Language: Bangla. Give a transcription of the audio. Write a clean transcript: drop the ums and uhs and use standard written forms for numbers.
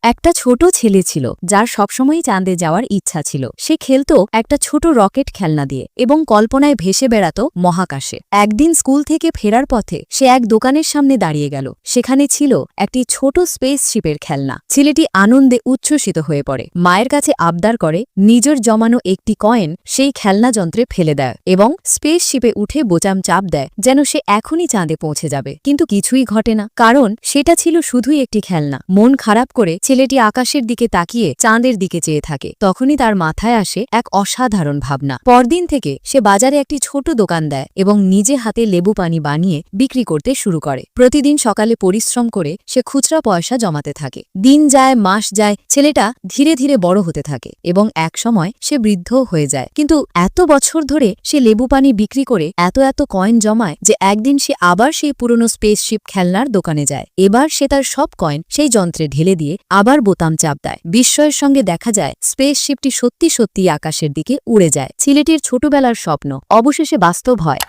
একটা ছোট ছেলে ছিল যার সবসময়ই চাঁদে যাওয়ার ইচ্ছা ছিল। সে খেলতো একটা ছোট রকেট খেলনা দিয়ে এবং কল্পনায় ভেসে বেড়াত মহাকাশে। একদিন স্কুল থেকে ফেরার পথে সে এক দোকানের সামনে দাঁড়িয়ে গেল। সেখানে ছিল একটি ছোট স্পেসশিপের খেলনা। ছেলেটি আনন্দে উচ্ছ্বসিত হয়ে পড়ে, মায়ের কাছে আবদার করে নিজের জমানো একটি কয়েন সেই খেলনা যন্ত্রে ফেলে দেয় এবং স্পেসশিপে উঠে বোতাম চাপ দেয় যেন সে এখনই চাঁদে পৌঁছে যাবে। কিন্তু কিছুই ঘটে না, কারণ সেটা ছিল শুধুই একটি খেলনা। মন খারাপ করে ছেলেটি আকাশের দিকে তাকিয়ে চাঁদের দিকে চেয়ে থাকে। তখনই তার মাথায় আসে এক অসাধারণ ভাবনা। পরদিন থেকে সে বাজারে একটি ছোট দোকান দেয় এবং নিজে হাতে লেবু পানি বানিয়ে বিক্রি করতে শুরু করে। প্রতিদিন সকালে পরিশ্রম করে সে খুচরা পয়সা জমাতে থাকে। দিন যায়, মাস যায়, ছেলেটা ধীরে ধীরে বড় হতে থাকে এবং একসময় সে বৃদ্ধও হয়ে যায়। কিন্তু এত বছর ধরে সে লেবু পানি বিক্রি করে এত কয়েন জমায় যে একদিন সে আবার সেই পুরনো স্পেসশিপ খেলনার দোকানে যায়। এবার সে তার সব কয়েন সেই যন্ত্রে ঢেলে দিয়ে আবার বোতাম চাপ দেয়। বিস্ময়ের সঙ্গে দেখা যায় স্পেসশিপটি সত্যি সত্যি আকাশের দিকে উড়ে যায়। ছেলেটির ছোটবেলার স্বপ্ন অবশেষে বাস্তব হয়।